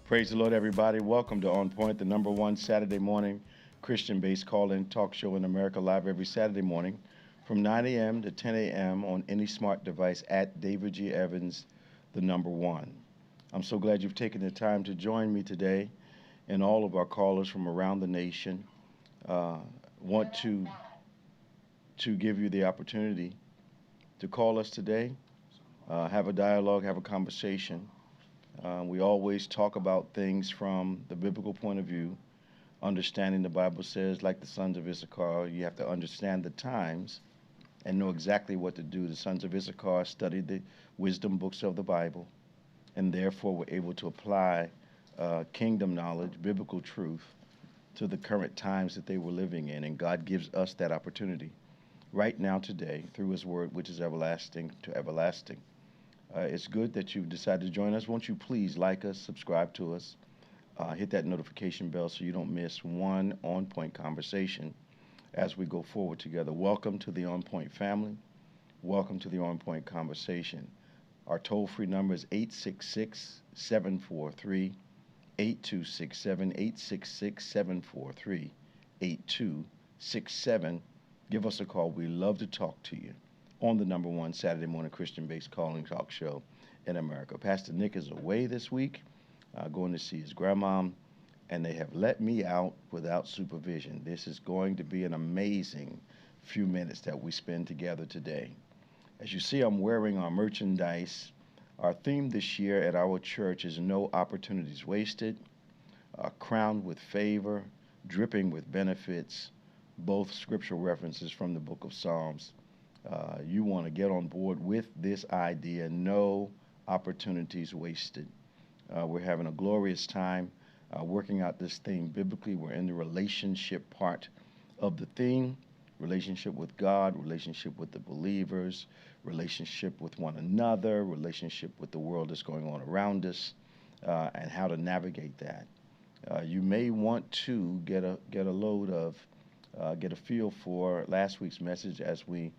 Praise the Lord, everybody. Welcome to On Point, the number one Saturday morning Christian-based call-in talk show in America, live every Saturday morning from 9 a.m. to 10 a.m. on any smart device at David G. Evans, the number one. I'm so glad you've taken the time to join me today and all of our callers from around the nation. Want to give you the opportunity to call us today, have a dialogue, have a conversation. We always talk about things from the biblical point of view, understanding the Bible says, like the sons of Issachar, you have to understand the times and know exactly what to do. The sons of Issachar studied the wisdom books of the Bible, and therefore were able to apply kingdom knowledge, biblical truth, to the current times that they were living in. And God gives us that opportunity right now today through His Word, which is everlasting to everlasting. It's good that you've decided to join us. Won't you please like us, subscribe to us, hit that notification bell so you don't miss one On Point conversation as we go forward together. Welcome to the On Point family. Welcome to the On Point conversation. Our toll-free number is 866-743-8267, 866-743-8267. Give us a call. We love to talk to you on the number one Saturday morning Christian-based calling talk show in America. Pastor Nick is away this week, going to see his grandmom, and they have let me out without supervision. This is going to be an amazing few minutes that we spend together today. As you see, I'm wearing our merchandise. Our theme this year at our church is No Opportunities Wasted, crowned with favor, dripping with benefits, both scriptural references from the book of Psalms. You want to get on board with this idea, no opportunities wasted. We're having a glorious time working out this theme biblically. We're in the relationship part of the theme, relationship with God, relationship with the believers, relationship with one another, relationship with the world that's going on around us, and how to navigate that. You may want to get a load of, get a feel for last week's message as we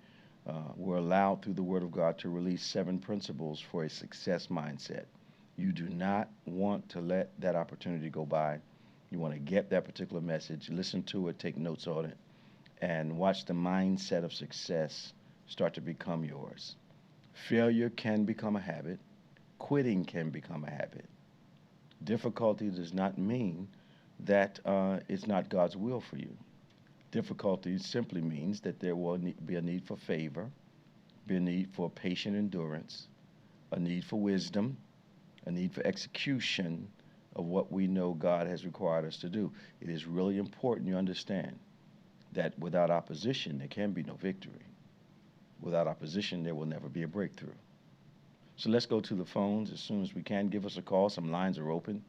we're allowed through the Word of God to release 7 principles for a success mindset. You do not want to let that opportunity go by. You want to get that particular message, listen to it, take notes on it, and watch the mindset of success start to become yours. Failure can become a habit. Quitting can become a habit. Difficulty does not mean that it's not God's will for you. Difficulty simply means that there will be a need for favor, be a need for patient endurance, a need for wisdom, a need for execution of what we know God has required us to do. It is really important you understand that without opposition, there can be no victory. Without opposition, there will never be a breakthrough. So let's go to the phones as soon as we can. Give us a call. Some lines are open.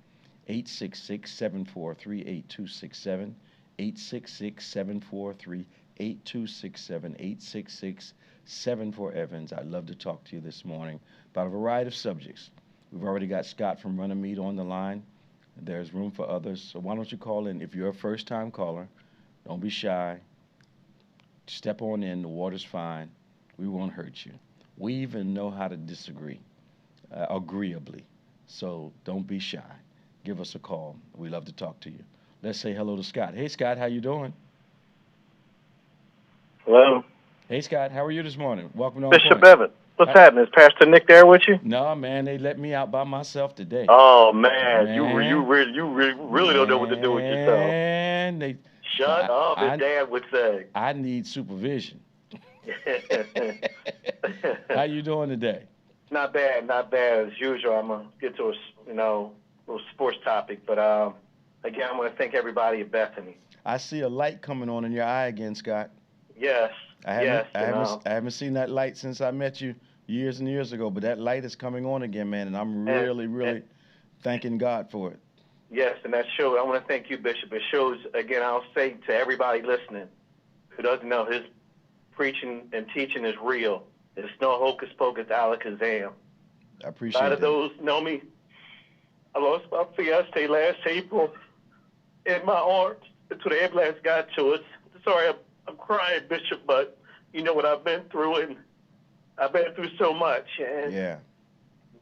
866-743-8267. 866-743-8267, 866-74-EVANS. I'd love to talk to you this morning about a variety of subjects. We've already got Scott from Runnymede on the line. There's room for others, so why don't you call in? If you're a first-time caller, don't be shy. Step on in. The water's fine. We won't hurt you. We even know how to disagree agreeably, so don't be shy. Give us a call. We love to talk to you. Let's say hello to Scott. Hey, Scott, how you doing? Hello. Hey, Scott, how are you this morning? Welcome to On Bishop Point. Evans. What's happening? Is Pastor Nick there with you? No, man, they let me out by myself today. Oh man, you really don't know what to do with yourself. And they shut up, as Dad would say. I need supervision. How you doing today? Not bad as usual. I'm gonna get to a little sports topic, but again, I want to thank everybody at Bethany. I see a light coming on in your eye again, Scott. Yes. I haven't seen that light since I met you years and years ago, but that light is coming on again, man, and I'm really thanking God for it. Yes, and that shows. I want to thank you, Bishop. It shows, again, I'll say to everybody listening who doesn't know, his preaching and teaching is real. It's no hocus pocus alakazam. I appreciate that. A lot of those know me. I lost my fiance last April in my arms until the ambulance got to us. Sorry, I'm crying, Bishop, but you know what I've been through, and I've been through so much. And yeah.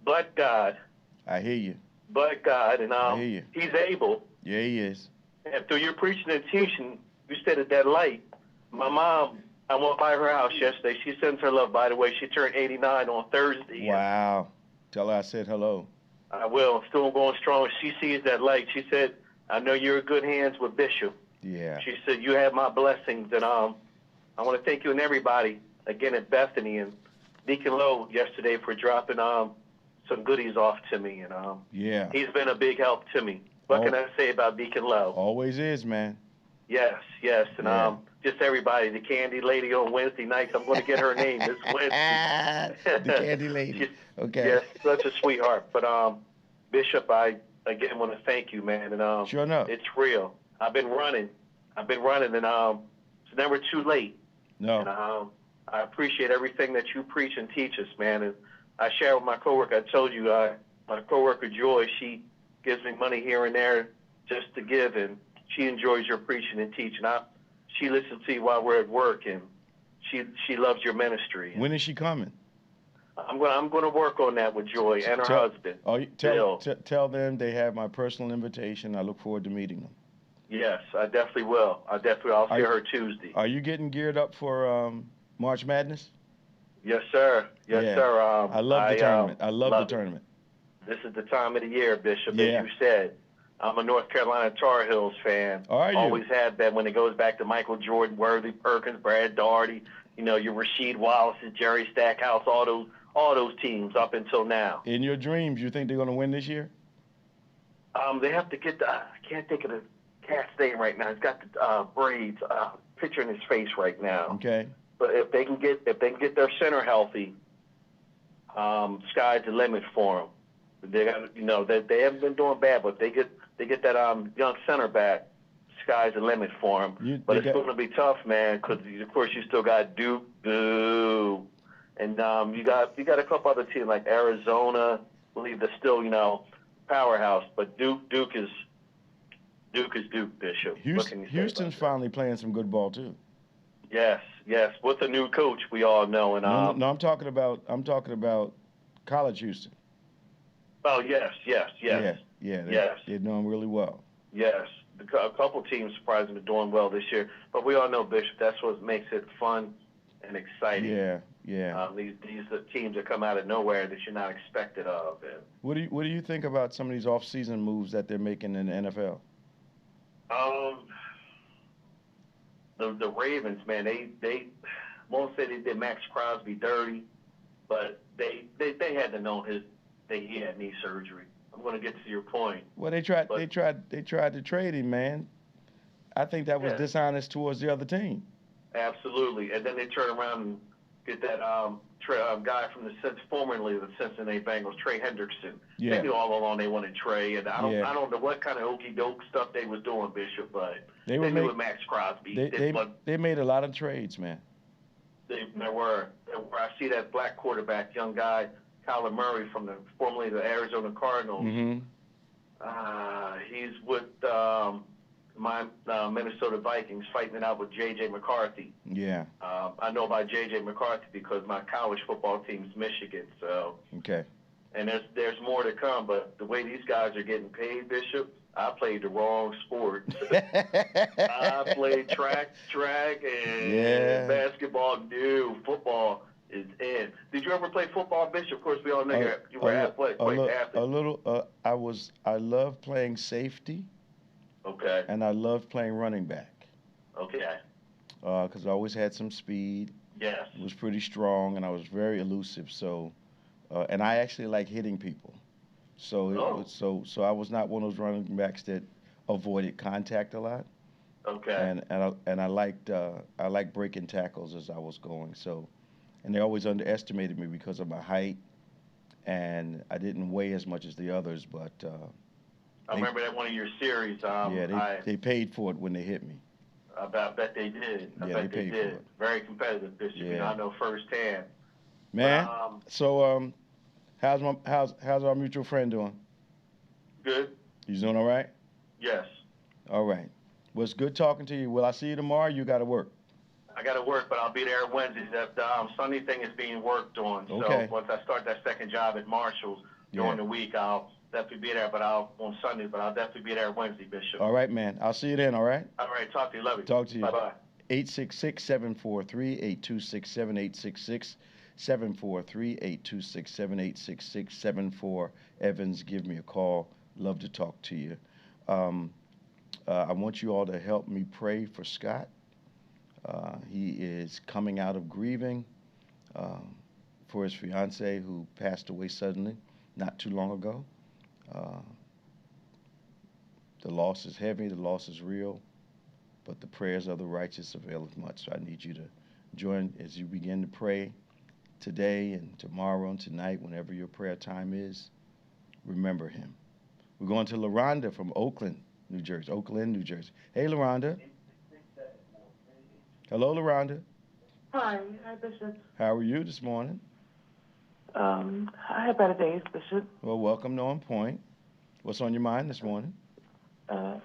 But God. I hear you. but God, and I hear you. He's able. Yeah, he is. And through your preaching and teaching, you stayed at that light. My mom, I went by her house yesterday. She sends her love, by the way. She turned 89 on Thursday. Wow. Tell her I said hello. I will. Still going strong. She sees that light. She said, I know you're in good hands with Bishop. Yeah. She said, you have my blessings. And I want to thank you and everybody, again, at Bethany and Deacon Lowe yesterday for dropping some goodies off to me. And Yeah. he's been a big help to me. What can I say about Deacon Lowe? Always is, man. Yes. And Yeah. just everybody, the candy lady on Wednesday nights, I'm going to get her name this Wednesday. The candy lady. Okay. Yes, such a sweetheart. But Bishop, I again want to thank you, man. And Sure enough. it's real. I've been running, and it's never too late. No. And I appreciate everything that you preach and teach us, man. And I share with my coworker. I told you, my coworker Joy, she gives me money here and there just to give, and she enjoys your preaching and teaching. She listens to you while we're at work, and she loves your ministry. When is she coming? I'm going to work on that with Joy and her husband. Tell them they have my personal invitation. I look forward to meeting them. Yes, I definitely will. I'll see her Tuesday. Are you getting geared up for March Madness? Yes, sir. Yes, sir. I love the tournament. I love the tournament. This is the time of the year, Bishop, Yeah. as you said. I'm a North Carolina Tar Heels fan. Are you? Always have been when it goes back to Michael Jordan, Worthy Perkins, Brad Daugherty, your Rasheed Wallace's, Jerry Stackhouse, all those teams up until now. In your dreams, you think they're going to win this year? They have to get I can't think of the cat's name right now. He's got the braids, picture in his face right now. Okay. But if they can get their center healthy, sky's the limit for them. They got they haven't been doing bad, but they get that young center back, sky's the limit for them. But it's going to be tough, man, because of course you still got Duke, and you got a couple other teams like Arizona. I believe they're still powerhouse, but Duke is Duke, Bishop. Houston's finally playing some good ball too. Yes, with a new coach, we all know. And no, I'm talking about college Houston. Oh yes. They're doing really well. Yes, a couple teams surprisingly doing well this year, but we all know, Bishop, that's what makes it fun and exciting. Yeah. These are teams that come out of nowhere that you're not expected of. And what do you think about some of these off-season moves that they're making in the NFL? The Ravens, man, they won't say they did Max Crosby dirty, but they had to know that he had knee surgery. I'm going to get to your point. Well, they tried to trade him, man. I think that was dishonest towards the other team. Absolutely, and then they turn around and get that guy from formerly the Cincinnati Bengals, Trey Hendrickson. Yeah. They knew all along they wanted Trey, and I don't know what kind of okey doke stuff they was doing, Bishop, but they knew with Max Crosby. They made a lot of trades, man. There were. I see that black quarterback, young guy, Kyler Murray from formerly the Arizona Cardinals. Mm-hmm. He's with my Minnesota Vikings, fighting it out with J.J. McCarthy. Yeah. I know about J.J. McCarthy because my college football team's Michigan. So. Okay. And there's more to come, but the way these guys are getting paid, Bishop, I played the wrong sport. I played track, and basketball. No, football is in. Did you ever play football, Bishop? Of course, we all know you were athlete. A little. I love playing safety. Okay. And I love playing running back. Okay. Because I always had some speed. Yes. Was pretty strong, and I was very elusive. So, and I actually like hitting people. So I was not one of those running backs that avoided contact a lot. Okay. And I liked breaking tackles as I was going. So, and they always underestimated me because of my height, and I didn't weigh as much as the others. But I remember that one of your series. They paid for it when they hit me. I bet they did. I bet they did. Very competitive, Bishop. Yeah. I know firsthand. Man, so how's our mutual friend doing? Good. He's doing all right? Yes. All right. Well, it's good talking to you. Will I see you tomorrow? You got to work. I got to work, but I'll be there Wednesday. That Sunday thing is being worked on. Okay. So once I start that second job at Marshall's during the week, definitely be there, but on Sunday, but I'll definitely be there Wednesday, Bishop. All right, man. I'll see you then, all right? All right, talk to you. Love you. Talk to you. Bye-bye. 866-743-8267, 866-743-8267, Evans, give me a call. Love to talk to you. I want you all to help me pray for Scott. He is coming out of grieving for his fiance who passed away suddenly not too long ago. The loss is heavy, the loss is real, but the prayers of the righteous availeth much. So I need you to join as you begin to pray today and tomorrow and tonight, whenever your prayer time is. Remember him. We're going to LaRonda from Oakland, New Jersey. Hey, LaRonda. Hello, LaRonda. Hi, Bishop. How are you this morning? I had better days, Bishop. Well, welcome to On Point. What's on your mind this morning? A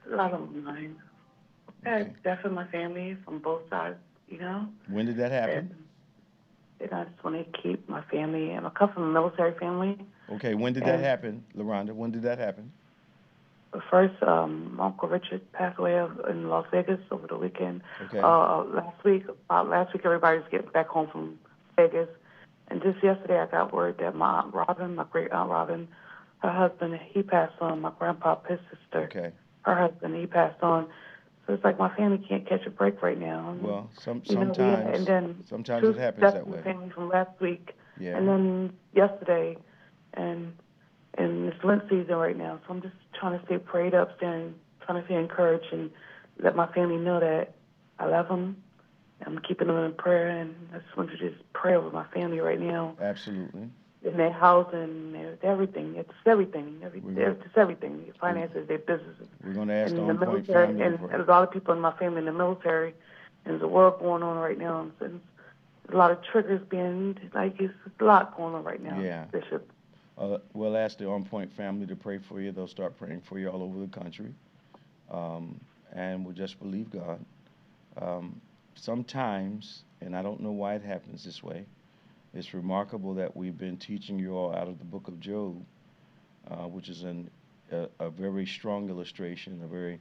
lot on mine. I had death in my family from both sides, you know. When did that happen? And I just want to keep my family. And I come from a military family. Okay, when did that happen, LaRonda? When did that happen? First, my Uncle Richard passed away in Las Vegas over the weekend. Okay. Last week, everybody was getting back home from Vegas. And just yesterday, I got word that my Aunt Robin, my great Aunt Robin, her husband, he passed on. My grandpa, his sister, her husband, he passed on. So it's like my family can't catch a break right now. And, well, sometimes and then sometimes it happens that way. Family from last week, yeah. And then yesterday, and it's Lent season right now. So I'm just trying to stay prayed up, trying to stay encouraged, and let my family know that I love them. I'm keeping them in prayer, and I just want to just pray over my family right now. Absolutely. In their housing, their everything. It's everything. It's everything. Their finances, their businesses. We're going to ask the On Point family. And there's a lot of people in my family in the military, and there's a war going on right now. And a lot of triggers being, it's a lot going on right now, Bishop. We'll ask the On Point family to pray for you. They'll start praying for you all over the country. And we'll just believe God. Sometimes, and I don't know why it happens this way, it's remarkable that we've been teaching you all out of the book of Job, which is a very strong illustration, a very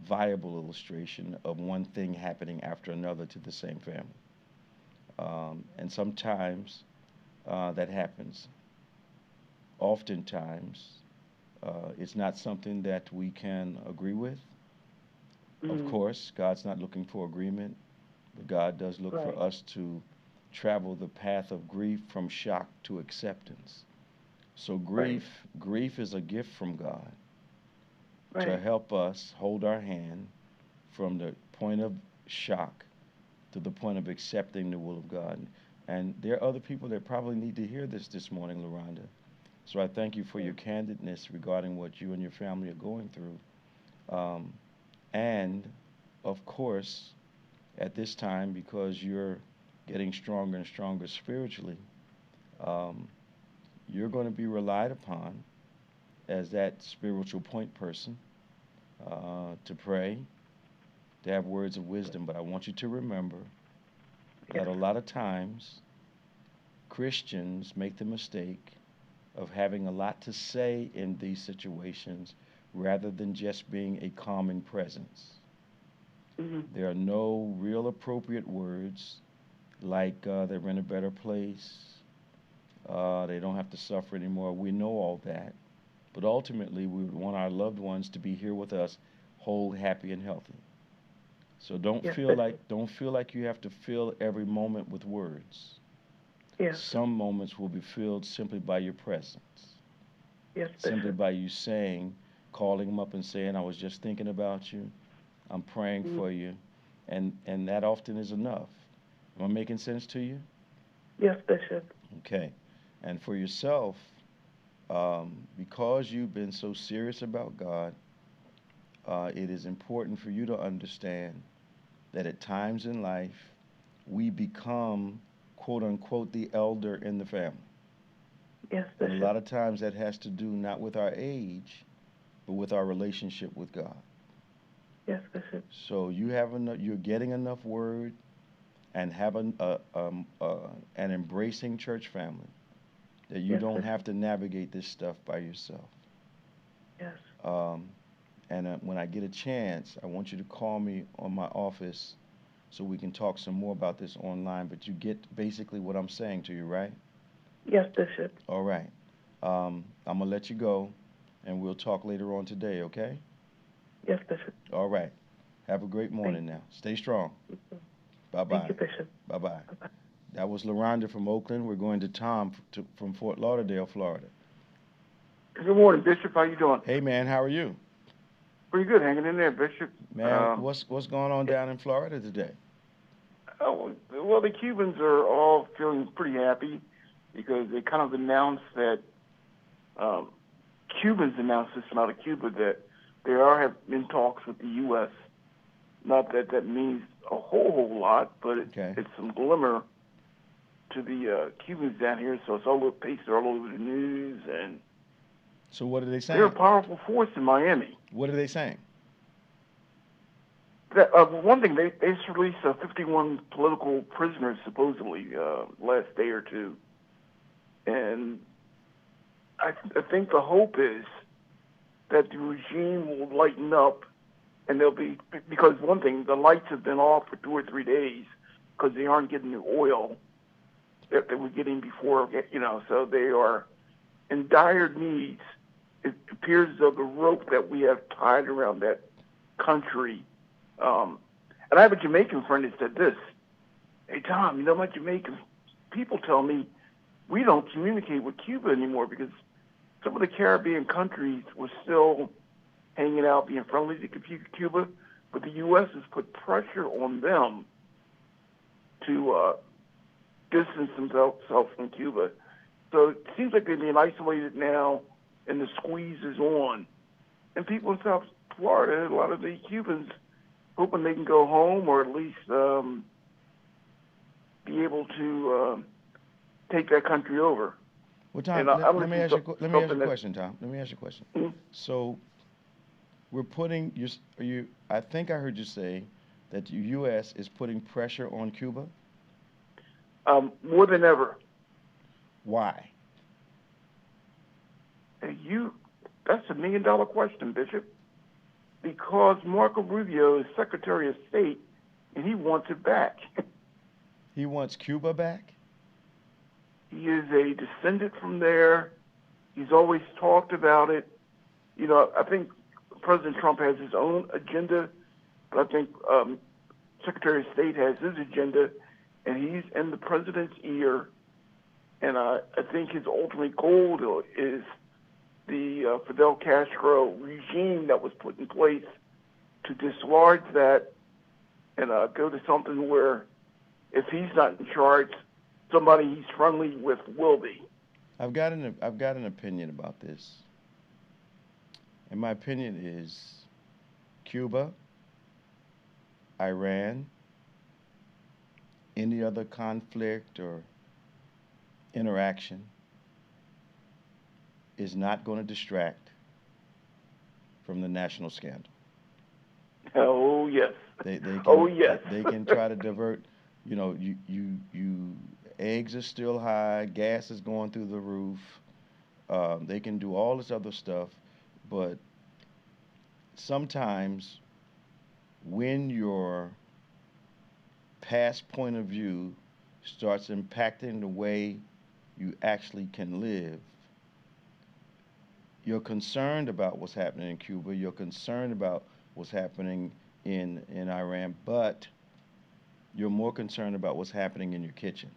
viable illustration of one thing happening after another to the same family. And sometimes that happens. Oftentimes, it's not something that we can agree with. Mm-hmm. Of course, God's not looking for agreement, but God does look for us to travel the path of grief from shock to acceptance. So grief is a gift from God to help us hold our hand from the point of shock to the point of accepting the will of God. And there are other people that probably need to hear this morning, LaRonda. So I thank you for your candidness regarding what you and your family are going through. And, of course, at this time, because you're getting stronger and stronger spiritually, you're going to be relied upon as that spiritual point person to pray, to have words of wisdom. But I want you to remember that a lot of times Christians make the mistake of having a lot to say in these situations rather than just being a calming presence. Mm-hmm. There are no real appropriate words like they're in a better place, they don't have to suffer anymore. We know all that. But ultimately, we would want our loved ones to be here with us, whole, happy, and healthy. So don't feel like you have to fill every moment with words. Yes. Some moments will be filled simply by your presence. Yes, simply by you saying, calling them up and saying, I was just thinking about you. I'm praying for you. And that often is enough. Am I making sense to you? Yes, Bishop. Okay. And for yourself, because you've been so serious about God, it is important for you to understand that at times in life, we become, quote unquote, the elder in the family. Yes, Bishop. And a lot of times that has to do not with our age, but with our relationship with God. Yes, Bishop. So you're getting enough word and have an embracing church family that you don't have to navigate this stuff by yourself. Yes. And when I get a chance, I want you to call me on my office so we can talk some more about this online. But you get basically what I'm saying to you, right? Yes, Bishop. All right. I'm going to let you go, and we'll talk later on today, okay? Yes, Bishop. All right. Have a great morning now. Stay strong. Bye-bye. Thank you, Bishop. Bye-bye. Bye-bye. That was LaRonda from Oakland. We're going to Tom from Fort Lauderdale, Florida. Good morning, Bishop. How you doing? Hey, man, how are you? Pretty good, hanging in there, Bishop. Man, what's going on down in Florida today? Oh, well, the Cubans are all feeling pretty happy because they kind of announced that Cubans announced this out of Cuba that they have in talks with the U.S. Not that that means a whole lot, but it's some glimmer to the Cubans down here. So it's all over pasted all over the news, and so what are they saying? They're a powerful force in Miami. What are they saying? One thing, they just released 51 political prisoners, supposedly, last day or two. And I think the hope is that the regime will lighten up, and they'll be, because one thing, the lights have been off for 2 or 3 days because they aren't getting the oil that they were getting before, so they are in dire needs. It appears as though the rope that we have tied around that country, and I have a Jamaican friend that said this, hey, Tom, my Jamaican people tell me we don't communicate with Cuba anymore because some of the Caribbean countries were still hanging out, being friendly to Cuba, but the U.S. has put pressure on them to distance themselves from Cuba. So it seems like they're being isolated now, and the squeeze is on. And people in South Florida, a lot of the Cubans, hoping they can go home or at least be able to take that country over. Well, Tom, let me ask you a question, Tom. Let me ask you a question. Mm-hmm. So we're putting I think I heard you say that the U.S. is putting pressure on Cuba? More than ever. Why? That's $1 million question, Bishop. Because Marco Rubio is Secretary of State, and he wants it back. He wants Cuba back? He is a descendant from there. He's always talked about it. I think President Trump has his own agenda, but I think Secretary of State has his agenda, and he's in the president's ear. And I think his ultimate goal is the Fidel Castro regime that was put in place to dislodge that and go to something where if he's not in charge, somebody he's friendly with will be. I've got an opinion about this. And my opinion is Cuba, Iran, any other conflict or interaction is not going to distract from the national scandal. Oh, yes. They can, yes. They can try to divert, eggs are still high, gas is going through the roof. They can do all this other stuff, but sometimes when your past point of view starts impacting the way you actually can live, you're concerned about what's happening in Cuba, you're concerned about what's happening in Iran, but you're more concerned about what's happening in your kitchen.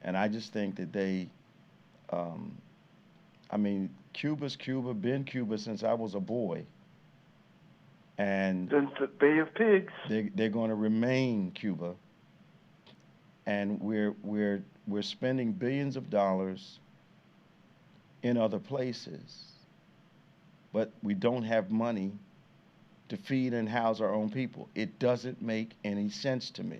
And I just think that Cuba's Cuba, been Cuba since I was a boy. And since the Bay of Pigs. They're going to remain Cuba. And we're spending billions of dollars in other places, but we don't have money to feed and house our own people. It doesn't make any sense to me.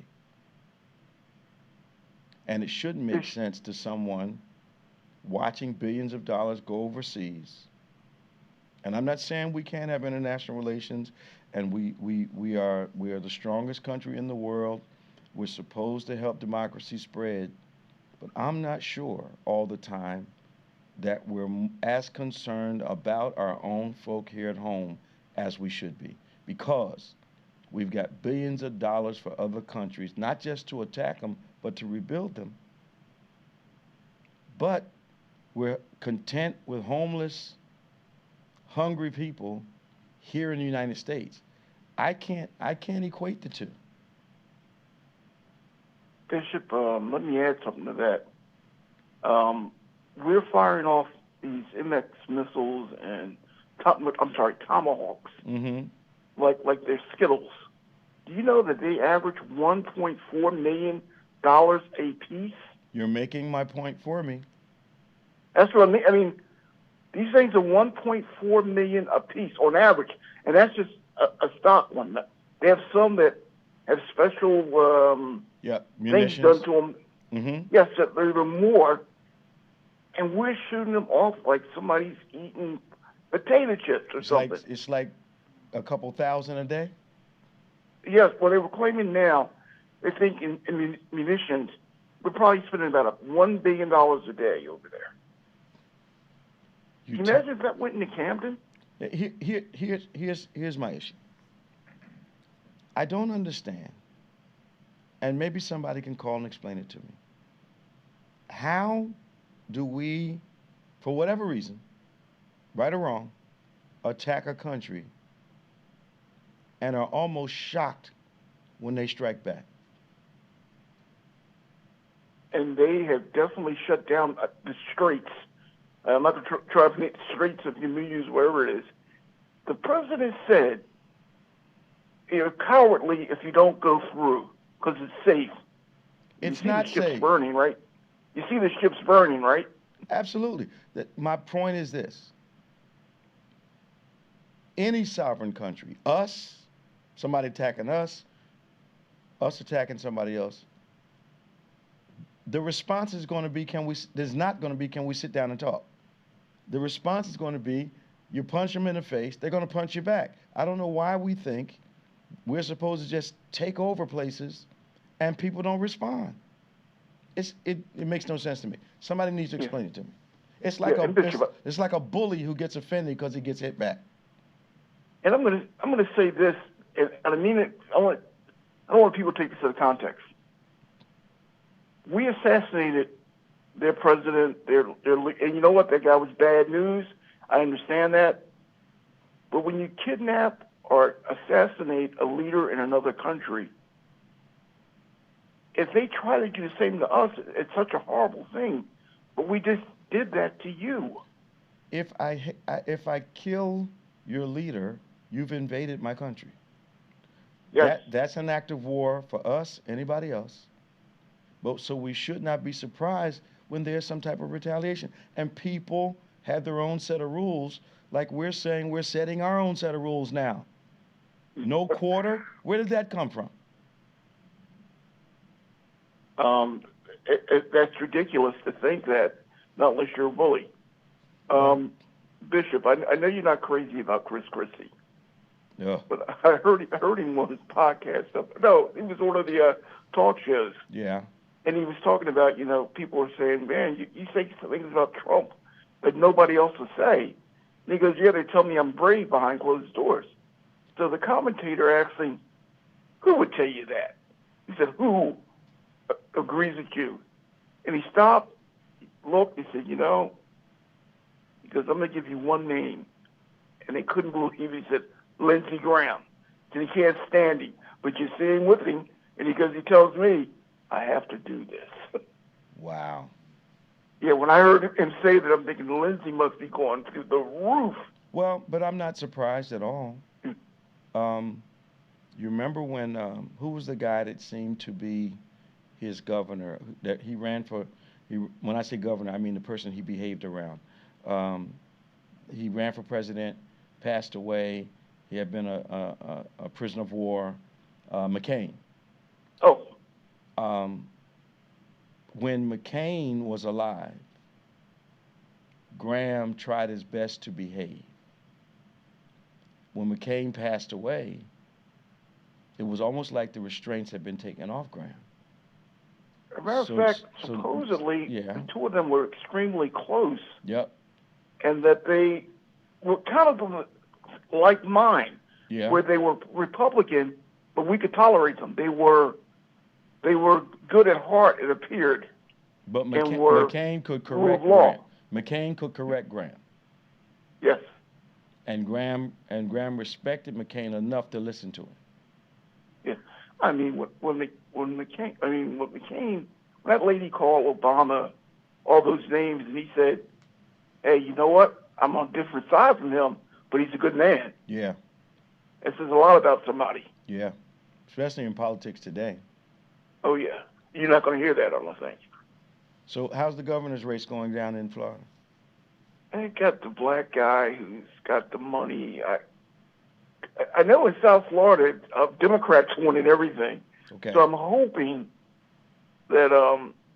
And it shouldn't make sense to someone watching billions of dollars go overseas. And I'm not saying we can't have international relations, and we are the strongest country in the world. We're supposed to help democracy spread, but I'm not sure all the time that we're as concerned about our own folk here at home as we should be, because we've got billions of dollars for other countries, not just to attack them, but to rebuild them. But we're content with homeless, hungry people here in the United States. I can't equate the two. Bishop, let me add something to that. We're firing off these MX missiles and tomahawks, like they're Skittles. Do you know that they average $1.4 million a piece? You're making my point for me. That's what I mean. I mean, these things are $1.4 million a piece on average, and that's just a stock one. They have some that have special things done to them. Yes, that they're even more, and we're shooting them off like somebody's eating potato chips or something. It's like a couple thousand a day? Yes, well, they were claiming now, they think in munitions, we're probably spending about $1 billion a day over there. Can you imagine if that went into Camden? Here's my issue. I don't understand, and maybe somebody can call and explain it to me. How do we, for whatever reason, right or wrong, attack a country and are almost shocked when they strike back? And they have definitely shut down the streets. I'm not going to try to the streets of the use wherever it is. The president said, you're cowardly if you don't go through because it's safe. It's not safe. You see the ships burning, right? You see the ships burning, right? Absolutely. My point is this. Any sovereign country, us, somebody attacking us attacking somebody else, the response is going to be, can we sit down and talk? The response is going to be, you punch them in the face, they're going to punch you back. I don't know why we think we're supposed to just take over places and people don't respond. It makes no sense to me. Somebody needs to explain it to me. It's like it's like a bully who gets offended because he gets hit back. And I'm gonna say this, and I mean it. I don't want people to take this out of context. We assassinated their president. And you know what? That guy was bad news. I understand that. But when you kidnap or assassinate a leader in another country, if they try to do the same to us, it's such a horrible thing. But we just did that to you. If I kill your leader, you've invaded my country. Yes. That's an act of war for us, anybody else. But so we should not be surprised when there's some type of retaliation. And people have their own set of rules, like we're saying we're setting our own set of rules now. No quarter? Where did that come from? That's ridiculous to think that, not unless you're a bully. Bishop, I know you're not crazy about Chris Christie. Yeah. But I heard him on his podcast. No, it was one of the talk shows. Yeah. And he was talking about, people are saying, man, you say things about Trump that nobody else will say. And he goes, yeah, they tell me I'm brave behind closed doors. So the commentator asked him, who would tell you that? He said, who agrees with you? And he stopped, looked, he said, he goes, I'm going to give you one name. And they couldn't believe it. He said, Lindsey Graham. And he can't stand him. But you're sitting with him, and he tells me, I have to do this. Wow. Yeah, when I heard him say that, I'm thinking Lindsey must be going through the roof. Well, but I'm not surprised at all. You remember when, who was the guy that seemed to be his governor, that he ran for, when I say governor, I mean the person he behaved around. He ran for president, passed away. He had been a prisoner of war, McCain. Oh. When McCain was alive, Graham tried his best to behave. When McCain passed away, it was almost like the restraints had been taken off Graham. As a matter of fact, supposedly, yeah. the two of them were extremely close. Yep. And that they were kind of like mine, yeah. where they were Republican, but we could tolerate them. They were good at heart, it appeared. But McCain could correct Graham. McCain could correct Graham. Yes. And Graham respected McCain enough to listen to him. Yeah. I mean, when that lady called Obama all those names, and he said, "Hey, you know what? I'm on different side from him, but he's a good man." Yeah. It says a lot about somebody. Yeah. Especially in politics today. Oh, yeah. You're not going to hear that, I don't think. So how's the governor's race going down in Florida? I got the black guy who's got the money. I know in South Florida, Democrats winning everything. Okay. So I'm hoping that,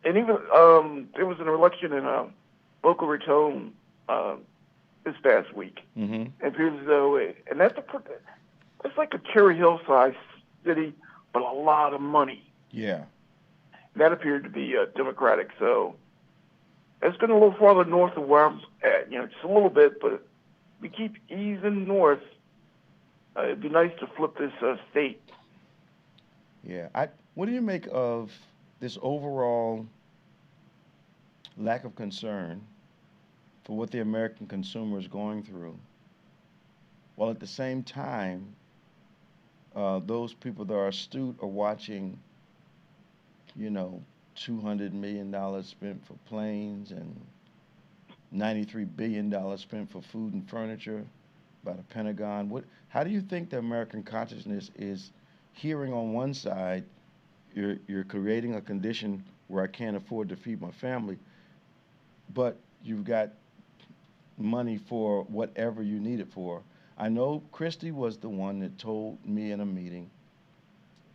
and even there was an election in Boca Raton this past week. Mm-hmm. It appears as though, and that's like a Cherry Hill-sized city, but a lot of money. Yeah. That appeared to be Democratic, so it's been a little farther north of where I'm at, just a little bit, but we keep easing north. It'd be nice to flip this state. Yeah. What do you make of this overall lack of concern for what the American consumer is going through, while at the same time, those people that are astute are watching, $200 million spent for planes and $93 billion spent for food and furniture by the Pentagon. How do you think the American consciousness is hearing on one side, you're creating a condition where I can't afford to feed my family, but you've got money for whatever you need it for? I know Christy was the one that told me in a meeting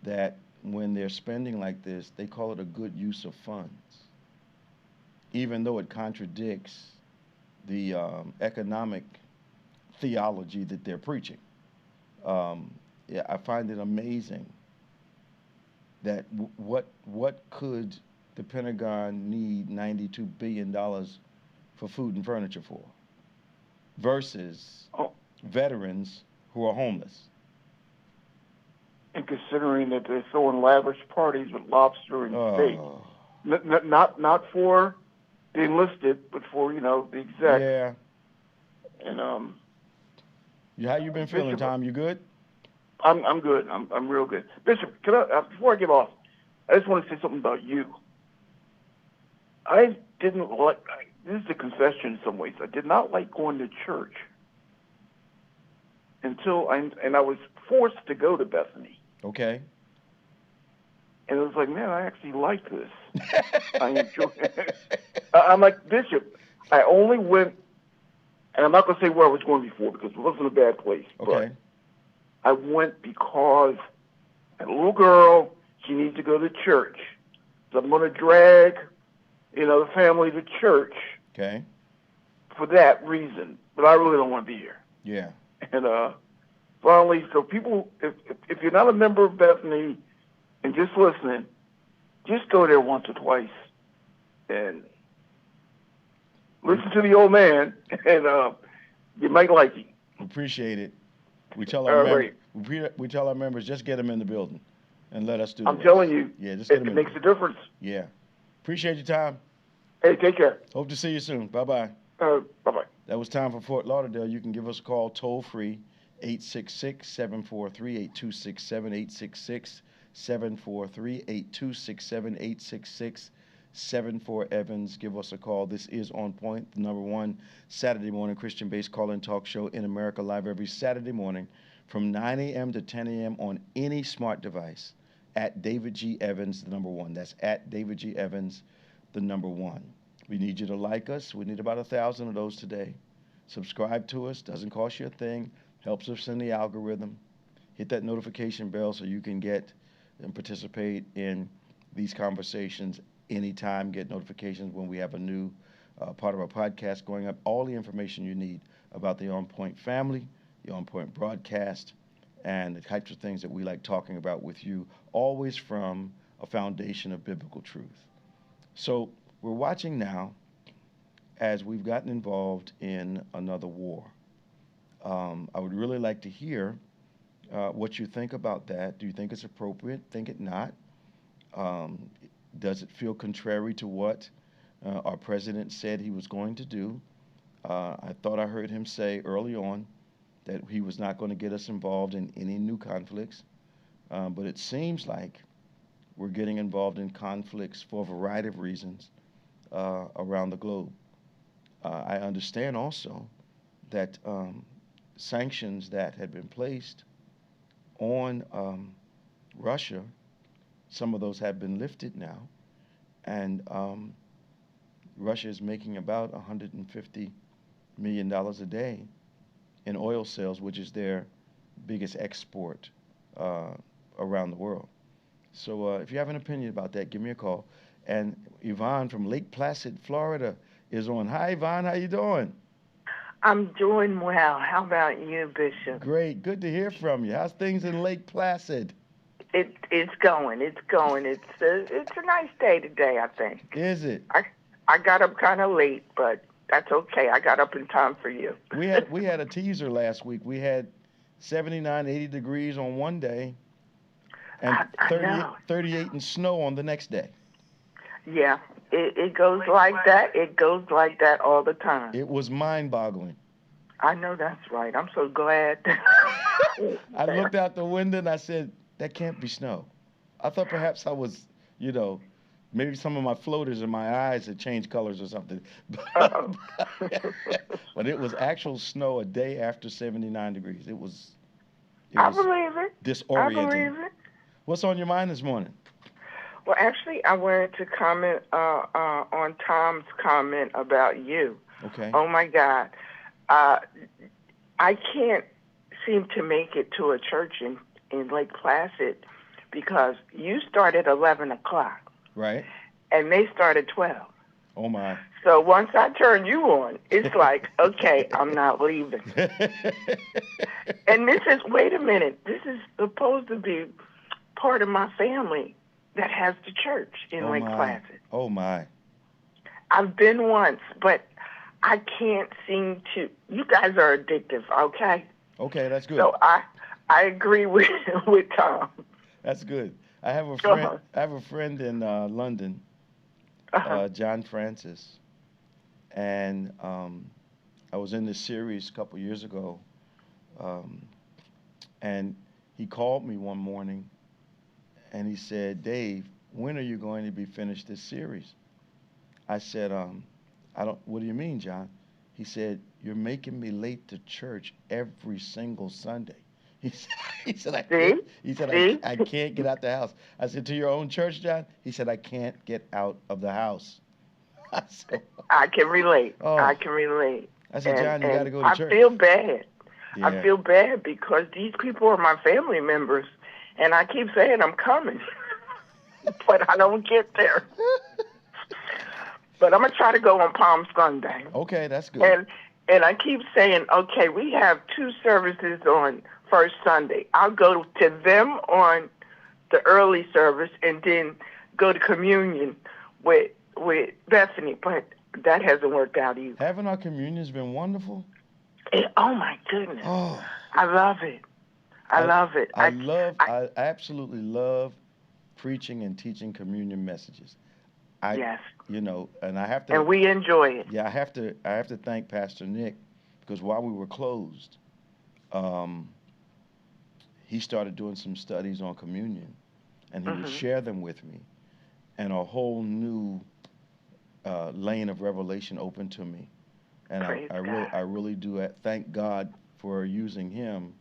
that when they're spending like this, they call it a good use of funds, even though it contradicts the economic theology that they're preaching. I find it amazing that what could the Pentagon need $92 billion for food and furniture for versus veterans who are homeless? And considering that they're throwing lavish parties with lobster and steak, not for the enlisted, but for the exec. Yeah. And how you been feeling, Tom? You good? I'm good. I'm real good. Bishop, can I, before I get off, I just want to say something about you. I didn't like. This is a confession in some ways. I did not like going to church until I was forced to go to Bethany. Okay. And it was like, man, I actually like this. I enjoy it. I'm like, Bishop, I only went, and I'm not going to say where I was going before because it wasn't a bad place. Okay. But I went because a little girl, she needs to go to church. So I'm going to drag, the family to church. Okay. For that reason. But I really don't want to be here. Yeah. And finally, so people, if you're not a member of Bethany and just listening, just go there once or twice and listen to the old man, and you might like him. Appreciate it. We tell our members just get them in the building and let us do. I'm telling you, just get them in. It makes a difference. Yeah. Appreciate your time. Hey, take care. Hope to see you soon. Bye-bye. Bye-bye. That was time for Fort Lauderdale. You can give us a call toll-free, 866-743-8267, 866-743-8267, 866-74 Evans. Give us a call. This is On Point, the #1 Saturday morning Christian-based call-in talk show in America, live every Saturday morning from 9 a.m. to 10 a.m. on any smart device at David G. Evans, the #1. That's at David G. Evans, the #1. We need you to like us. We need about 1,000 of those today. Subscribe to us. Doesn't cost you a thing. Helps us in the algorithm. Hit that notification bell so you can get and participate in these conversations anytime. Get notifications when we have a new part of our podcast going up. All the information you need about the On Point family, the On Point broadcast, and the types of things that we like talking about with you, always from a foundation of biblical truth. So we're watching now as we've gotten involved in another war. I would really like to hear what you think about that. Do you think it's appropriate? Think it not? Does it feel contrary to what our president said he was going to do? I thought I heard him say early on that he was not going to get us involved in any new conflicts. But it seems like we're getting involved in conflicts for a variety of reasons around the globe. I understand also that sanctions that had been placed on Russia, some of those have been lifted now, and Russia is making about $150 million a day in oil sales, which is their biggest export around the world. So if you have an opinion about that, give me a call. And Yvonne from Lake Placid, Florida, is on. Hi, Yvonne. How you doing? I'm doing well. How about you, Bishop? Great. Good to hear from you. How's things in Lake Placid? It's going. It's a nice day today, I think. Is it? I got up kind of late, but that's okay. I got up in time for you. We had a teaser last week. We had 79, 80 degrees on one day, and 38 in snow on the next day. Yeah, it goes like that. It goes like that all the time. It was mind-boggling. I know that's right. I'm so glad. I looked out the window and I said, that can't be snow. I thought perhaps I was, maybe some of my floaters in my eyes had changed colors or something. But it was actual snow a day after 79 degrees. It was I believe it. Disorienting. I believe it. What's on your mind this morning? Well, actually, I wanted to comment on Tom's comment about you. Okay. Oh, my God. I can't seem to make it to a church in Lake Placid because you start at 11 o'clock. Right. And they start at 12. Oh, my. So once I turn you on, it's like, okay, I'm not leaving. And wait a minute, this is supposed to be part of my family that has the church in Lake Placid. Oh, my. I've been once, but I can't seem to. You guys are addictive, okay? Okay, that's good. So I agree with Tom. That's good. I have a friend. I have a friend in London, John Francis, and I was in this series a couple years ago, and he called me one morning, and he said, "Dave, when are you going to be finished this series?" I said, "I don't. What do you mean, John?" He said, "You're making me late to church every single Sunday." He said, I can't get out the house. I said, "To your own church, John?" He said, "I can't get out of the house." I can relate. Oh. I can relate. I said, "John, you got to go to church." I feel bad. Yeah. I feel bad because these people are my family members, and I keep saying I'm coming, but I don't get there. But I'm going to try to go on Palm Sunday. Okay, that's good. And I keep saying, okay, we have 2 services on first Sunday. I'll go to them on the early service and then go to communion with Bethany. But that hasn't worked out either. Haven't our communions been wonderful? Oh, my goodness. Oh. I love it. I love it. I absolutely love preaching and teaching communion messages. Yes. And I have to. And we enjoy it. Yeah, I have to thank Pastor Nick because while we were closed, he started doing some studies on communion, and he would share them with me, and a whole new lane of revelation opened to me, and I really do thank God for using him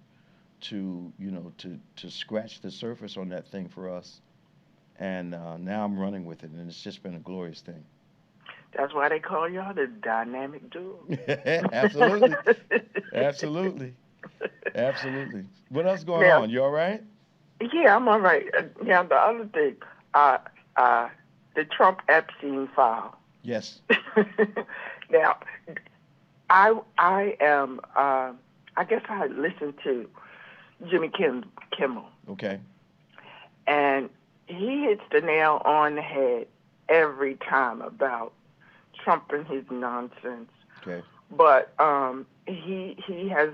to scratch the surface on that thing for us. And now I'm running with it, and it's just been a glorious thing. That's why they call y'all the dynamic duo. Absolutely. Absolutely. Absolutely. What else going on? You all right? Yeah, I'm all right. The other thing, the Trump Epstein file. Yes. Now, I am, I guess I listened to Jimmy Kimmel. Okay. And he hits the nail on the head every time about Trump and his nonsense. Okay. But he has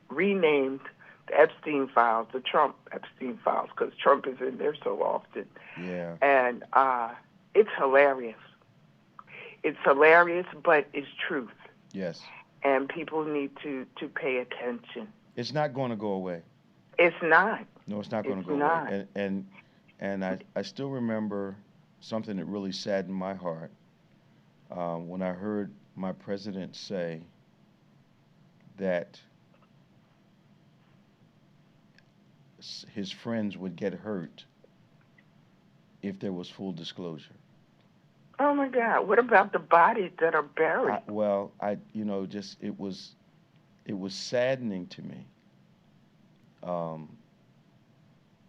renamed the Epstein files, the Trump Epstein files, because Trump is in there so often. Yeah. And it's hilarious. It's hilarious, but it's truth. Yes. And people need to pay attention. It's not going to go away. It's not. No, it's not going to go away. And I still remember something that really saddened my heart when I heard my president say that his friends would get hurt if there was full disclosure. Oh my God! What about the bodies that are buried? It was saddening to me,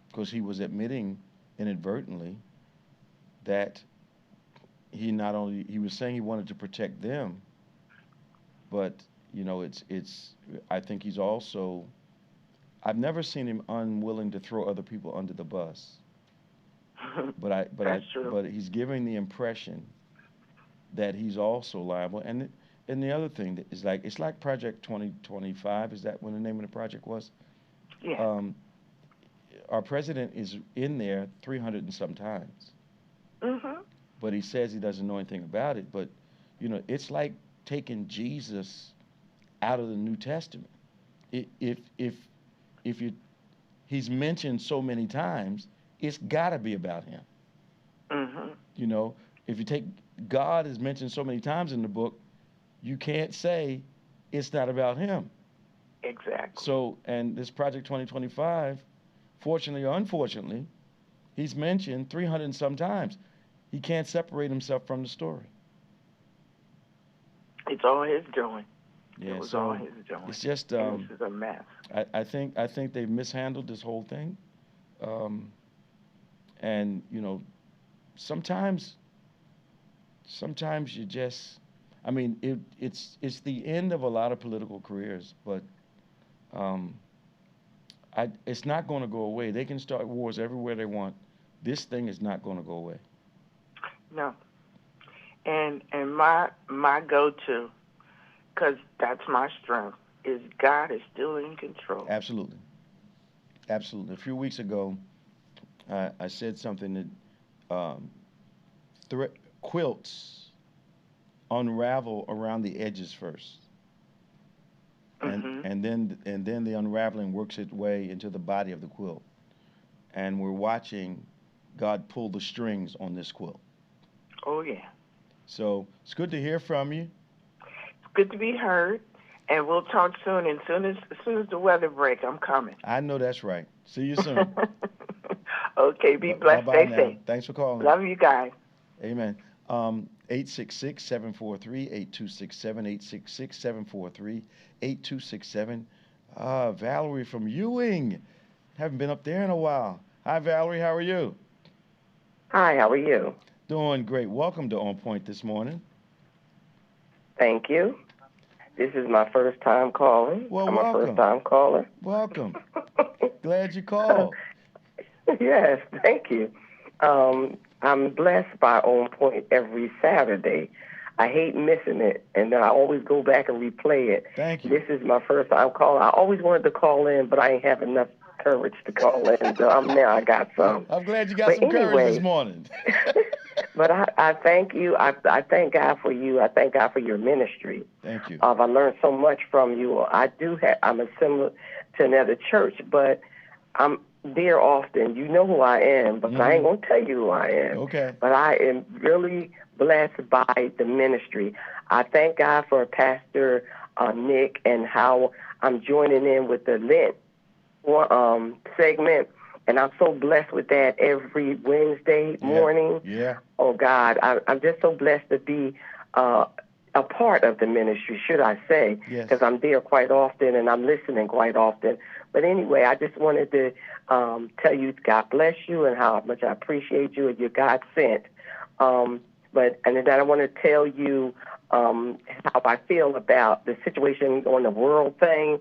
because he was admitting inadvertently that he was saying he wanted to protect them, but I think he's also, I've never seen him unwilling to throw other people under the bus. But he's giving the impression that he's also liable. And the other thing that is it's like Project 2025. Is that what the name of the project was? Yeah. Our president is in there 300 and some times. Mm-hmm. But he says he doesn't know anything about it. But it's like taking Jesus out of the New Testament. He's mentioned so many times, it's got to be about him. Mm-hmm. If you take God is mentioned so many times in the book, you can't say it's not about him. Exactly. So, and this Project 2025, fortunately or unfortunately, he's mentioned 300 and some times. He can't separate himself from the story. It's all his doing. Yeah, it was all his doing. It's just this is a mess. I think they've mishandled this whole thing. And sometimes you just, it's the end of a lot of political careers, but it's not going to go away. They can start wars everywhere they want. This thing is not going to go away. No. And my go-to, because that's my strength, is God is still in control. Absolutely. Absolutely. A few weeks ago, I said something that quilts unravel around the edges first, and then the unraveling works its way into the body of the quilt, and we're watching God pull the strings on this quilt. Oh yeah. So it's good to hear from you. It's good to be heard, and we'll talk soon. And as soon as the weather breaks, I'm coming. I know that's right. See you soon. Okay, be blessed. Stay safe. Thanks for calling. Love you guys. Amen. 866-743-8267, 866-743-8267. Valerie from Ewing. Haven't been up there in a while. Hi, Valerie. How are you? Hi, how are you? Doing great. Welcome to On Point this morning. Thank you. This is my first time calling. Well, I'm welcome. a first-time caller. Welcome. Glad you called. Yes, thank you. I'm blessed by On Point every Saturday. I hate missing it, and then I always go back and replay it. Thank you. This is my first time calling. I always wanted to call in, but I ain't have enough courage to call in. So now I got some. I'm glad you got some courage this morning. But I thank you. I thank God for you. I thank God for your ministry. Thank you. I learned so much from you. I'm a similar to another church, but I'm there often. You know who I am, but I ain't going to tell you who I am. Okay. But I am really blessed by the ministry. I thank God for Pastor Nick and how I'm joining in with the Lent segment. And I'm so blessed with that every Wednesday morning. Yeah. Oh, God, I'm just so blessed to be a part of the ministry, should I say, because I'm there quite often and I'm listening quite often. But anyway, I just wanted to tell you God bless you and how much I appreciate you and you're God sent. And then I want to tell you how I feel about the situation on the world thing,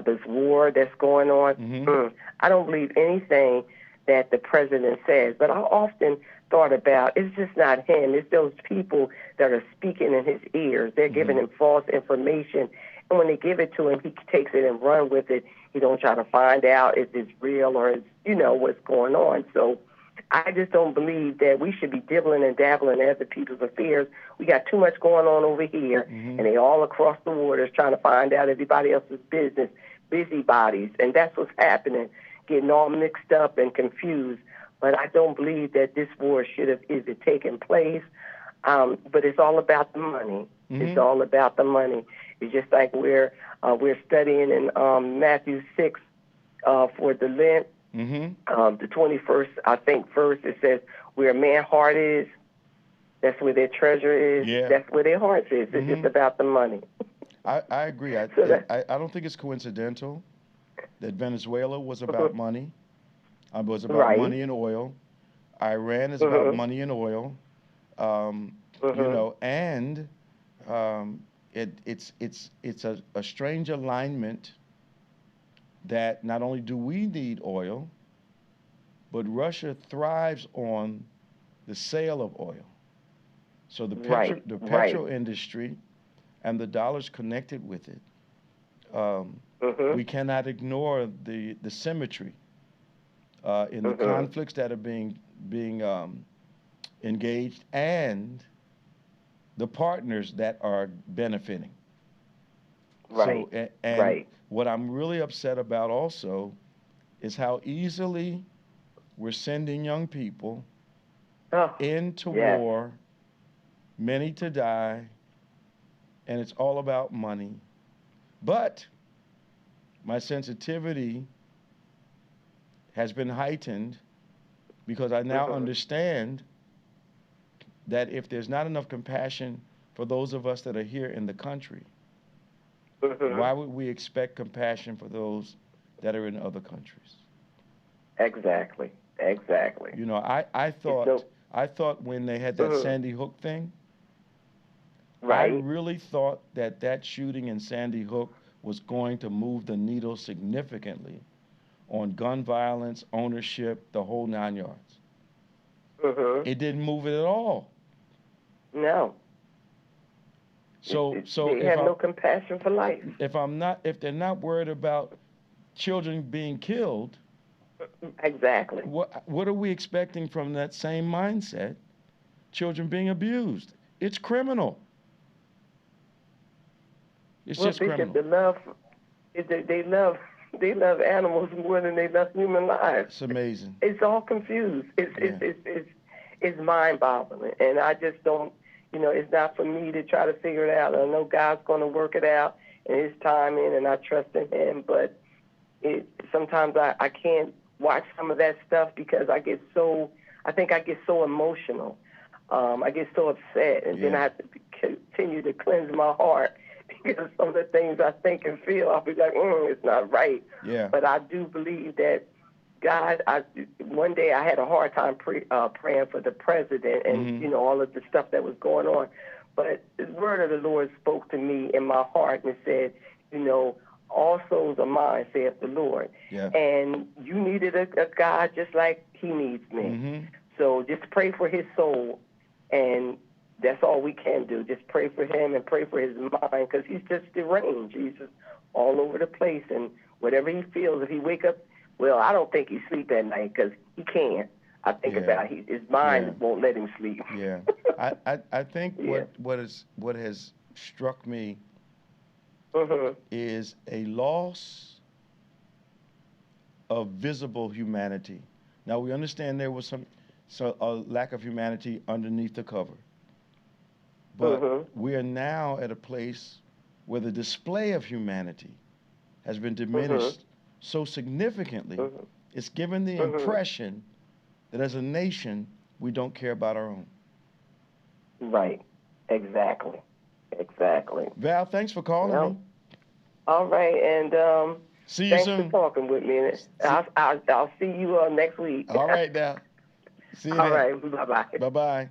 this war that's going on. I don't believe anything that the president says. But I often thought about, it's just not him. It's those people that are speaking in his ears. They're giving him false information. And when they give it to him, he takes it and run with it. He don't try to find out if it's real or it's, what's going on. So I just don't believe that we should be dibbling and dabbling in other people's affairs. We got too much going on over here, and they all across the waters trying to find out everybody else's business, busybodies. And that's what's happening, getting all mixed up and confused. But I don't believe that this war should have even taken place. But it's all about the money. It's all about the money. It's just like we're studying in Matthew 6 for the Lent. The 21st, I think, verse, it says, where a man's heart is, that's where their treasure is. Yeah. That's where their heart is. It's just about the money. I agree. I don't think it's coincidental that Venezuela was about money. It was about money and oil. Iran is about money and oil. And it's a strange alignment that not only do we need oil, but Russia thrives on the sale of oil. So the petro industry and the dollars connected with it, we cannot ignore the symmetry in the conflicts that are being engaged and the partners that are benefiting. Right. So, and what I'm really upset about also is how easily we're sending young people into war, many to die, and it's all about money. But my sensitivity has been heightened because I now understand that if there's not enough compassion for those of us that are here in the country, why would we expect compassion for those that are in other countries? Exactly. I thought when they had that Sandy Hook thing, I really thought that shooting in Sandy Hook was going to move the needle significantly on gun violence, ownership, the whole 9 yards. It didn't move it at all. No. So they have no compassion for life. If they're not worried about children being killed, exactly. What are we expecting from that same mindset? Children being abused. It's criminal. It's just criminal. They love animals more than they love human lives. It's amazing. It's all confused. It's mind-boggling, and I just don't. It's not for me to try to figure it out. I know God's going to work it out in His timing, and I trust in Him. But sometimes I can't watch some of that stuff because I get so emotional. I get so upset, and then I have to continue to cleanse my heart because some of the things I think and feel, I'll be like, it's not right. Yeah. But I do believe that God, one day I had a hard time praying for the president and, all of the stuff that was going on. But the word of the Lord spoke to me in my heart and said, all souls are mine, saith the Lord. Yeah. And you needed a God just like He needs me. So just pray for his soul, and that's all we can do. Just pray for him and pray for his mind, because he's just deranged. He's just all over the place, and whatever he feels, if he wake up, well, I don't think he sleep at night because he can't. I think about his mind won't let him sleep. Yeah, I think what has struck me is a loss of visible humanity. Now we understand there was a lack of humanity underneath the cover, but we are now at a place where the display of humanity has been diminished so significantly. It's given the impression that as a nation, we don't care about our own. Right. Exactly. Val, thanks for calling me. All right, and see you thanks soon. for talking with me. I'll see you next week. All right, now. See you All then. right, bye-bye. Bye-bye.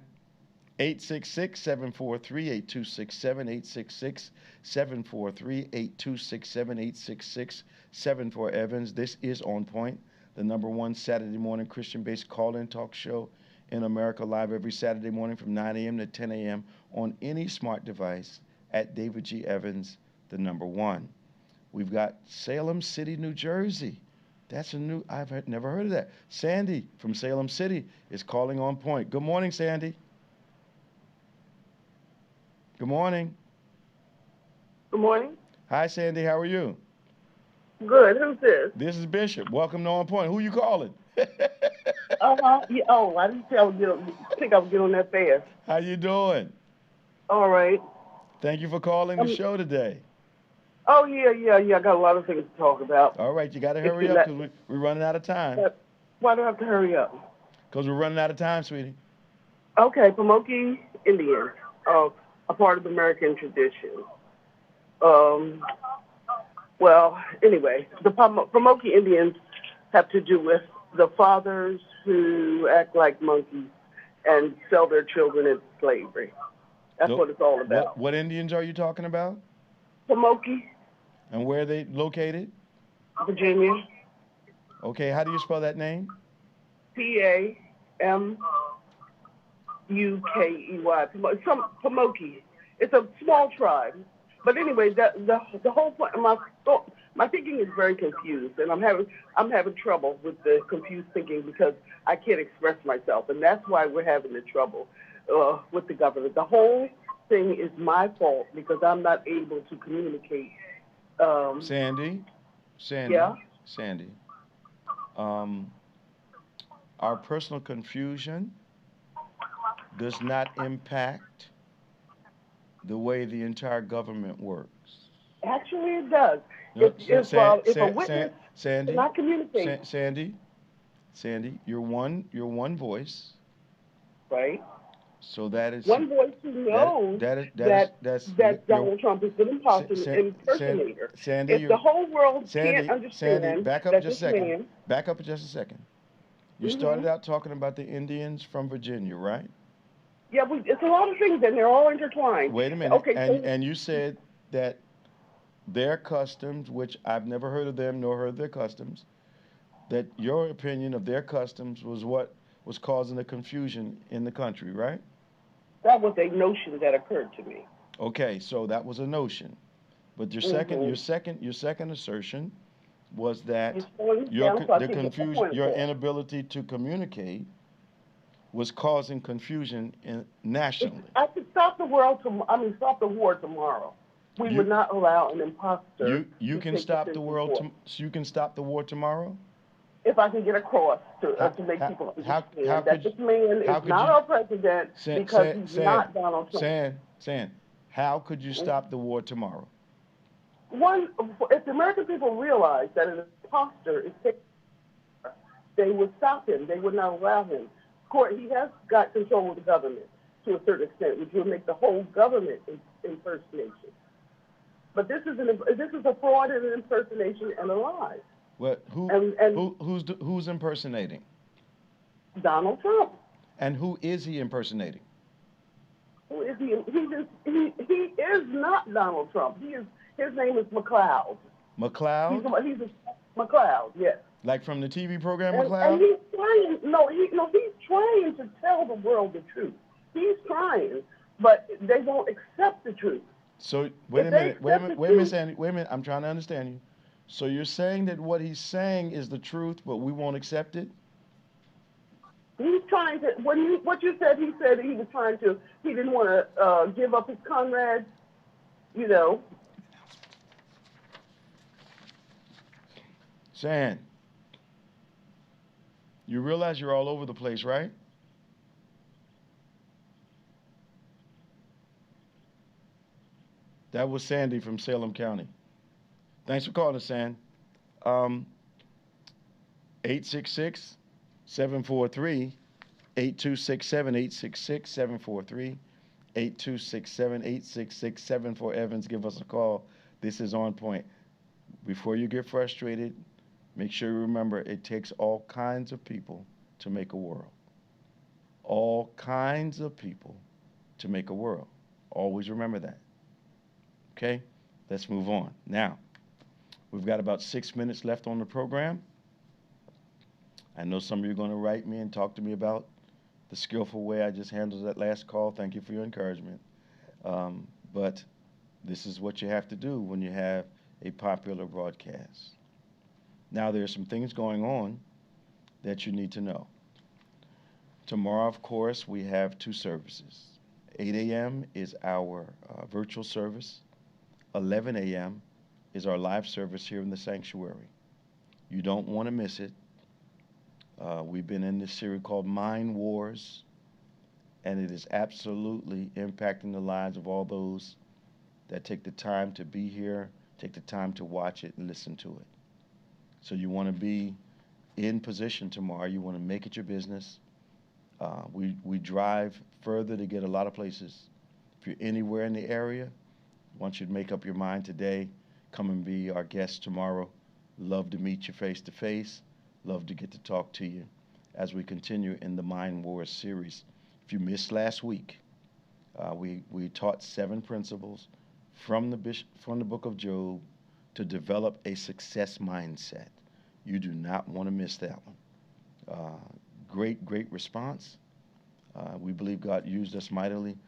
866-743-8267, 866-743-8267, 866-74 Evans. This is On Point, the #1 Saturday morning Christian-based call-in talk show in America, live every Saturday morning from 9 a.m. to 10 a.m. on any smart device at David G. Evans, the #1. We've got Salem City, New Jersey. That's I've never heard of that. Sandy from Salem City is calling On Point. Good morning, Sandy. Good morning. Good morning. Hi, Sandy. How are you? Good. Who's this? This is Bishop. Welcome to On Point. Who you calling? Yeah, oh, I didn't think I would get on that fast. How you doing? All right. Thank you for calling the show today. Oh, yeah. I got a lot of things to talk about. All right, you got to hurry up because we're running out of time. Why do I have to hurry up? Because we're running out of time, sweetie. Okay, Pamunkey Indians, a part of American tradition. Well, anyway, the Pamunkey Indians have to do with the fathers who act like monkeys and sell their children into slavery. That's what it's all about. What Indians are you talking about? Pamunkey. And where are they located? Virginia. Okay, how do you spell that name? Pamunkey. Pamunkey. It's a small tribe. But anyway, the whole point. My thinking is very confused, and I'm having trouble with the confused thinking because I can't express myself, and that's why we're having the trouble with the government. The whole thing is my fault because I'm not able to communicate. Sandy. Yeah. Sandy. Our personal confusion does not impact the way the entire government works. Actually, it does. No, if a witness cannot communicate. Sandy, you're one voice. Right. So that is one voice who knows that Donald Trump is an impersonator. Sandy, if the whole world can't understand Sandy, back up just a second. Back up just a second. You started out talking about the Indians from Virginia, right? Yeah, it's a lot of things, and they're all intertwined. Wait a minute. Okay, and you said that their customs, which I've never heard of them nor heard their customs, that your opinion of their customs was what was causing the confusion in the country, right? That was a notion that occurred to me. Okay, so that was a notion, but your second assertion was that your inability to communicate was causing confusion nationally. I could stop the war tomorrow. We would not allow an imposter. You can stop the world. You can stop the war tomorrow. If I can get across to make people understand that this man is not our president because he's not Donald Trump. How could you stop the war tomorrow? If the American people realize that an imposter is taking, they would stop him. They would not allow him. He has got control of the government to a certain extent, which will make the whole government impersonation. But this is a fraud and an impersonation and a lie. What? Who's impersonating? Donald Trump. And who is he impersonating? Who is he? He is not Donald Trump. His name is McLeod. McLeod? He's McLeod. Yes. Like from the TV program McLeod? And he's trying. He's trying to tell the world the truth. He's trying, but they won't accept the truth. So wait a minute, Sandy. Wait a minute. I'm trying to understand you. So you're saying that what he's saying is the truth, but we won't accept it? He's trying to. What you said, he said he was trying to. He didn't want to give up his comrades. San, you realize you're all over the place, right? That was Sandy from Salem County. Thanks for calling us, San. 866-743-8267, 866-743-8267, 866-744 Evans. Give us a call. This is On Point. Before you get frustrated, make sure you remember it takes all kinds of people to make a world. All kinds of people to make a world. Always remember that. Okay? Let's move on. Now, we've got about 6 minutes left on the program. I know some of you are going to write me and talk to me about the skillful way I just handled that last call. Thank you for your encouragement. But this is what you have to do when you have a popular broadcast. Now, there are some things going on that you need to know. Tomorrow, of course, we have 2 services. 8 a.m. is our virtual service. 11 a.m. is our live service here in the sanctuary. You don't want to miss it. We've been in this series called Mind Wars, and it is absolutely impacting the lives of all those that take the time to be here, take the time to watch it and listen to it. So you want to be in position tomorrow. You want to make it your business. We drive further to get a lot of places. If you're anywhere in the area, I want you to make up your mind today. Come and be our guest tomorrow. Love to meet you face to face. Love to get to talk to you as we continue in the Mind Wars series. If you missed last week, we taught 7 principles from the book of Job to develop a success mindset. You do not want to miss that one. Great response. We believe God used us mightily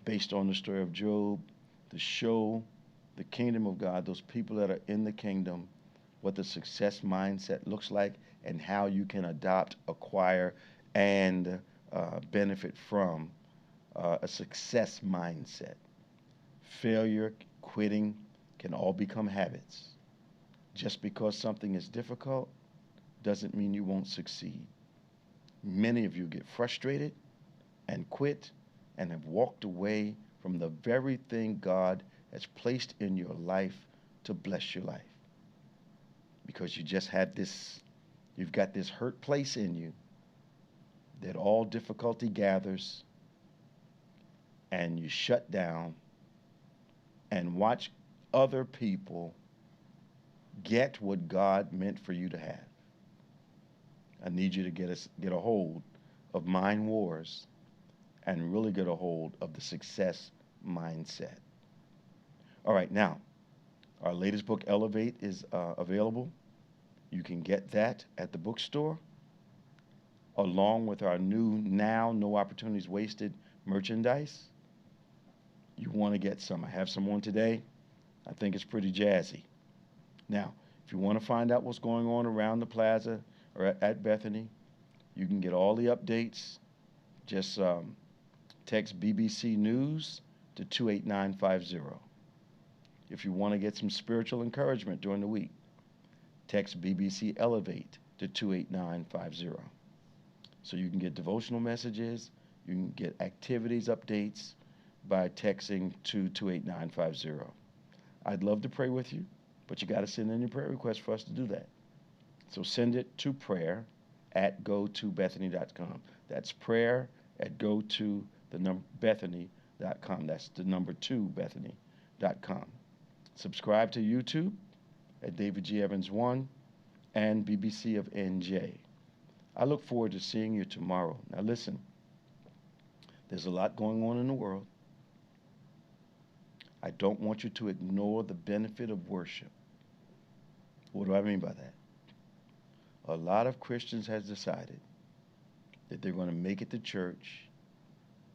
based on the story of Job to show the kingdom of God, those people that are in the kingdom, what the success mindset looks like and how you can adopt, acquire, and benefit from a success mindset. Failure, quitting can all become habits. Just because something is difficult doesn't mean you won't succeed. Many of you get frustrated and quit and have walked away from the very thing God has placed in your life to bless your life. Because you've got this hurt place in you that all difficulty gathers, and you shut down and watch other people get what God meant for you to have. I need you to get a hold of Mind Wars and really get a hold of the success mindset. All right, now, our latest book, Elevate, is available. You can get that at the bookstore, along with our new Now No Opportunities Wasted merchandise. You want to get some. I have some on today. I think it's pretty jazzy. Now, if you want to find out what's going on around the plaza or at Bethany, you can get all the updates. Just text BBC News to 28950. If you want to get some spiritual encouragement during the week, text BBC Elevate to 28950. So you can get devotional messages, you can get activities updates by texting to 28950. I'd love to pray with you, but you got to send in your prayer request for us to do that. So send it to prayer@gotobethany.com. That's prayer@gotobethany.com. That's the number 2bethany.com. Subscribe to YouTube at David G. Evans 1 and BBC of NJ. I look forward to seeing you tomorrow. Now listen, there's a lot going on in the world. I don't want you to ignore the benefit of worship. What do I mean by that? A lot of Christians has decided that they're going to make it to church.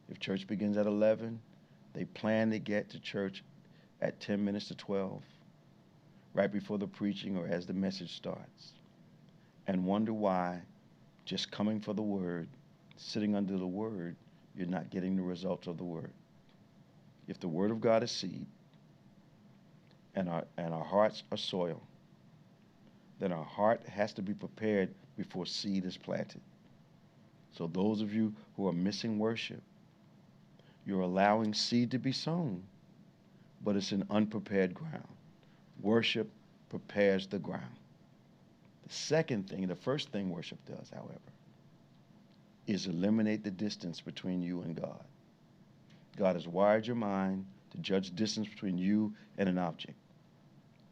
If church begins at 11, they plan to get to church at 10 minutes to 12, right before the preaching or as the message starts, and wonder why just coming for the word, sitting under the word, you're not getting the results of the word. If the word of God is seed and our hearts are soil, then our heart has to be prepared before seed is planted. So those of you who are missing worship, you're allowing seed to be sown, but it's in unprepared ground. Worship prepares the ground. The first thing worship does, however, is eliminate the distance between you and God. God has wired your mind to judge distance between you and an object.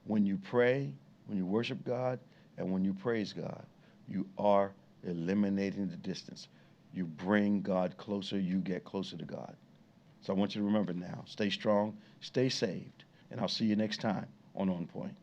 When you pray, when you worship God, and when you praise God, you are eliminating the distance. You bring God closer, you get closer to God. So I want you to remember now, stay strong, stay saved, and I'll see you next time on Point.